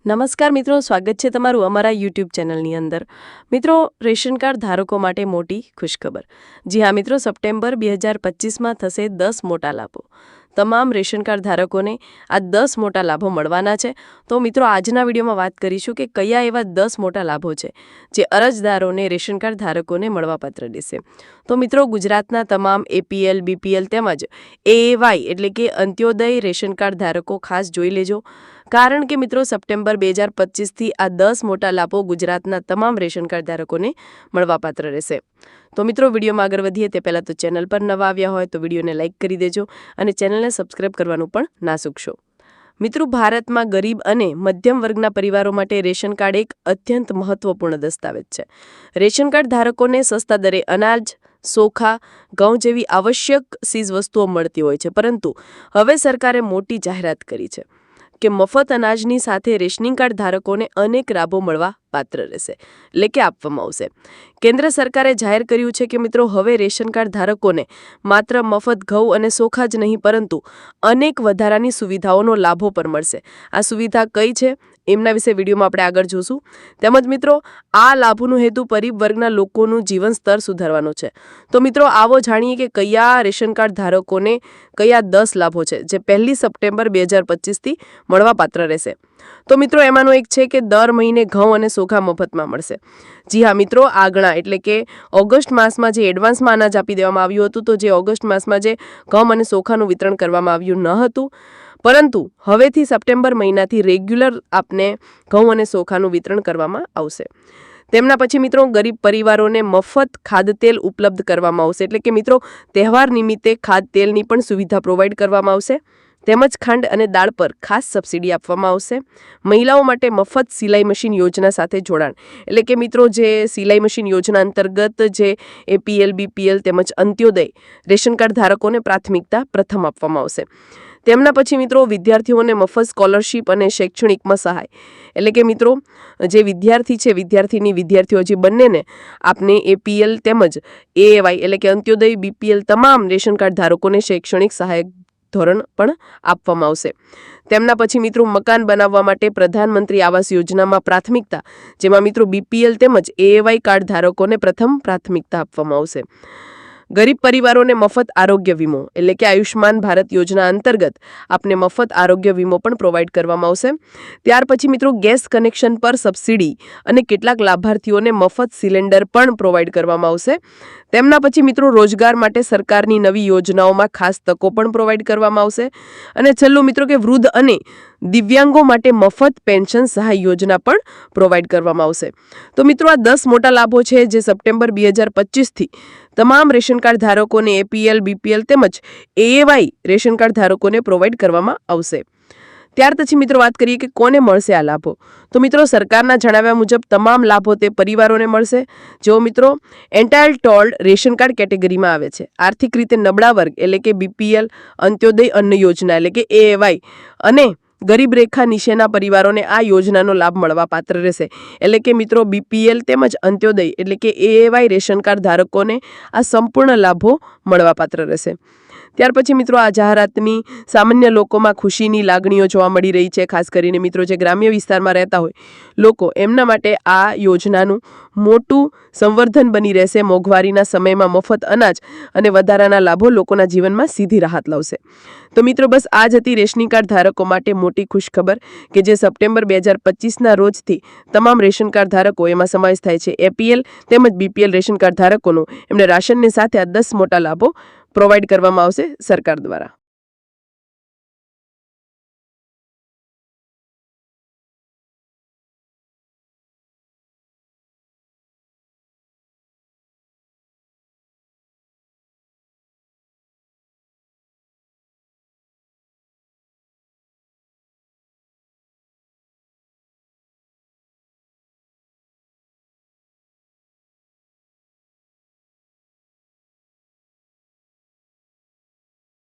નમસ્કાર મિત્રો, સ્વાગત છે તમારું અમારા યુટ્યુબ ચેનલની અંદર. મિત્રો, રેશન કાર્ડ ધારકો માટે મોટી ખુશખબર. જી હા મિત્રો, સપ્ટેમ્બર 2025માં થશે 10 મોટા લાભો. તમામ રેશન કાર્ડ ધારકોને આ 10 મોટા લાભો મળવાના છે. તો મિત્રો, આજના વિડીયોમાં વાત કરીશું કે કયા એવા 10 મોટા લાભો છે જે અરજદારોને રેશન કાર્ડ ધારકોને મળવાપાત્ર રહેશે. તો મિત્રો, ગુજરાતના તમામ એપીએલ, બીપીએલ તેમજ એએવાય એટલે કે અંત્યોદય રેશન કાર્ડ ધારકો ખાસ જોઈ લેજો. કારણ કે મિત્રો, સપ્ટેમ્બર 2025થી આ 10 મોટા લાભો ગુજરાતના તમામ રેશન કાર્ડ ધારકોને મળવાપાત્ર રહેશે. તો મિત્રો, વિડીયોમાં આગળ વધીએ તે પહેલાં તો ચેનલ પર નવા આવ્યા હોય તો વિડીયોને લાઇક કરી દેજો અને ચેનલને સબસ્ક્રાઇબ કરવાનું પણ ના ચૂકશો. મિત્રો, ભારતમાં ગરીબ અને મધ્યમ વર્ગના પરિવારો માટે રેશન કાર્ડ એક અત્યંત મહત્વપૂર્ણ દસ્તાવેજ છે. રેશન કાર્ડ ધારકોને સસ્તા દરે અનાજ, ચોખા, ઘઉં જેવી આવશ્યક ચીજવસ્તુઓ મળતી હોય છે, પરંતુ હવે સરકારે મોટી જાહેરાત કરી છે કે મફત અનાજની સાથે રેશનિંગ કાર્ડ ધારકોને અનેક લાભો મળવા પાત્ર રહેશે, એટલે કે આપવામાં આવશે. કેન્દ્ર સરકારે જાહેર કર્યું છે કે મિત્રો, હવે રેશન કાર્ડ ધારકોને માત્ર મફત ઘઉં અને ચોખા જ નહીં, પરંતુ અનેક વધારાની સુવિધાઓનો લાભો પણ મળશે. આ સુવિધા કઈ છે એમના વિશે વિડીયોમાં આપણે આગળ જોશું. તેમજ મિત્રો, આ લાભોનો હેતુ ગરીબ વર્ગના લોકોનું જીવન સ્તર સુધારવાનો છે. તો મિત્રો, આવો જાણીએ કે કયા રેશન કાર્ડ ધારકોને કયા 10 લાભો છે જે 1 સપ્ટેમ્બર 2025થી મળવાપાત્ર રહેશે. તો મિત્રો, એમાંનો એક છે કે દર મહિને ઘઉં અને ચોખા મફતમાં મળશે. જી હા મિત્રો, આગળ એટલે કે ઓગસ્ટ માસમાં જે એડવાન્સમાં અનાજ આપી દેવામાં આવ્યું હતું, તો જે ઓગસ્ટ માસમાં જે ઘઉં અને ચોખાનું વિતરણ કરવામાં આવ્યું ન હતું, પરંતુ હવેથી સપ્ટેમ્બર મહિનાથી રેગ્યુલર આપને ઘઉં અને ચોખાનું વિતરણ કરવામાં આવશે. તેમના પછી મિત્રો, ગરીબ પરિવારોને મફત ખાદ્યતેલ ઉપલબ્ધ કરવામાં આવશે. એટલે કે મિત્રો, તહેવાર નિમિત્તે ખાદ્યતેલની પણ સુવિધા પ્રોવાઈડ કરવામાં આવશે. તેમજ ખાંડ અને દાળ પર ખાસ સબસિડી આપવામાં આવશે. મહિલાઓ માટે મફત સિલાઈ મશીન યોજના સાથે જોડાણ. એટલે કે મિત્રો, જે સિલાઈ મશીન યોજના અંતર્ગત જે એપીએલ, બીપીએલ તેમજ અંત્યોદય રેશન કાર્ડ ધારકોને પ્રાથમિકતા પ્રથમ આપવામાં આવશે. તેમના પછી મિત્રો, વિદ્યાર્થીઓને મફત સ્કોલરશીપ અને શૈક્ષણિકમાં સહાય. એટલે કે મિત્રો, જે વિદ્યાર્થી છે, વિદ્યાર્થીઓ જે બંનેને આપને એપીએલ તેમજ એએવાય એટલે કે અંત્યોદય, બીપીએલ તમામ રેશન કાર્ડ ધારકોને શૈક્ષણિક સહાયક ધોરણ પણ આપવામાં આવશે. તેમના પછી મિત્રો, મકાન બનાવવા માટે પ્રધાનમંત્રી આવાસ યોજનામાં પ્રાથમિકતા, જેમાં મિત્રો બીપીએલ તેમજ એએવાય કાર્ડ ધારકોને પ્રથમ પ્રાથમિકતા આપવામાં આવશે. ગરીબ પરિવારોને મફત આરોગ્ય વીમો એટલે કે આયુષ્માન ભારત યોજના અંતર્ગત આપને મફત આરોગ્ય વીમો પણ પ્રોવાઈડ કરવામાં આવશે. ત્યાર પછી મિત્રો, ગેસ કનેક્શન પર સબસિડી અને કેટલાક લાભાર્થીઓને મફત સિલિન્ડર પણ પ્રોવાઈડ કરવામાં આવશે. તેમના પછી મિત્રો, રોજગાર માટે સરકારની નવી યોજનાઓમાં ખાસ તકો પણ પ્રોવાઈડ કરવામાં આવશે. અને છેલ્લું મિત્રો, કે વૃદ્ધ અને દિવ્યાંગો માટે મફત પેન્શન સહાય યોજના પણ પ્રોવાઈડ કરવામાં આવશે. તો મિત્રો, આ 10 મોટા લાભો છે જે સપ્ટેમ્બર 2025થી તમામ રેશન કાર્ડ ધારકોને એપીએલ, બીપીએલ તેમજ એએવાય રેશન કાર્ડ ધારકોને પ્રોવાઈડ કરવામાં આવશે. ત્યાર પછી મિત્રો, વાત કરીએ કે કોને મળશે આ લાભો. તો મિત્રો, સરકારના જણાવ્યા મુજબ તમામ લાભો તે પરિવારોને મળશે જેઓ મિત્રો એન્ટાઇટલ્ડ રેશન કાર્ડ કેટેગરીમાં આવે છે. આર્થિક રીતે નબળા વર્ગ એટલે કે બીપીએલ, અંત્યોદય અન્ન યોજના એટલે કે એએવાય અને ગરીબ રેખા નીચેના પરિવારોને આ યોજનાનો લાભ મળવા પાત્ર રહેશે. એટલે કે મિત્રો, બીપીએલ તેમજ અંત્યોદય એટલે કે એએવાય રેશન કાર્ડ ધારકોને આ સંપૂર્ણ લાભો મળવા પાત્ર રહેશે. ત્યાર પછી મિત્રો, આ જાહેરાતની સામાન્ય લોકોમાં ખુશીની લાગણીઓ જોવા મળી રહી છે. ખાસ કરીને મિત્રો, જે ગ્રામ્ય વિસ્તારમાં રહેતા હોય લોકો, એમના માટે આ યોજનાનું મોટું સંવર્ધન બની રહેશે. મોંઘવારીના સમયમાં મફત અનાજ અને વધારાના લાભો લોકોના જીવનમાં સીધી રાહત લાવશે. તો મિત્રો, બસ આ જ હતી રેશનિંગ કાર્ડ ધારકો માટે મોટી ખુશખબર કે જે સપ્ટેમ્બર 2025ના રોજથી તમામ રેશન કાર્ડ ધારકો, એમાં સમાવેશ થાય છે એપીએલ તેમજ બીપીએલ રેશન કાર્ડ ધારકોનો, એમને રાશનની સાથે આ 10 મોટા લાભો પ્રોવાઈડ કરવામાં આવશે સરકાર દ્વારા.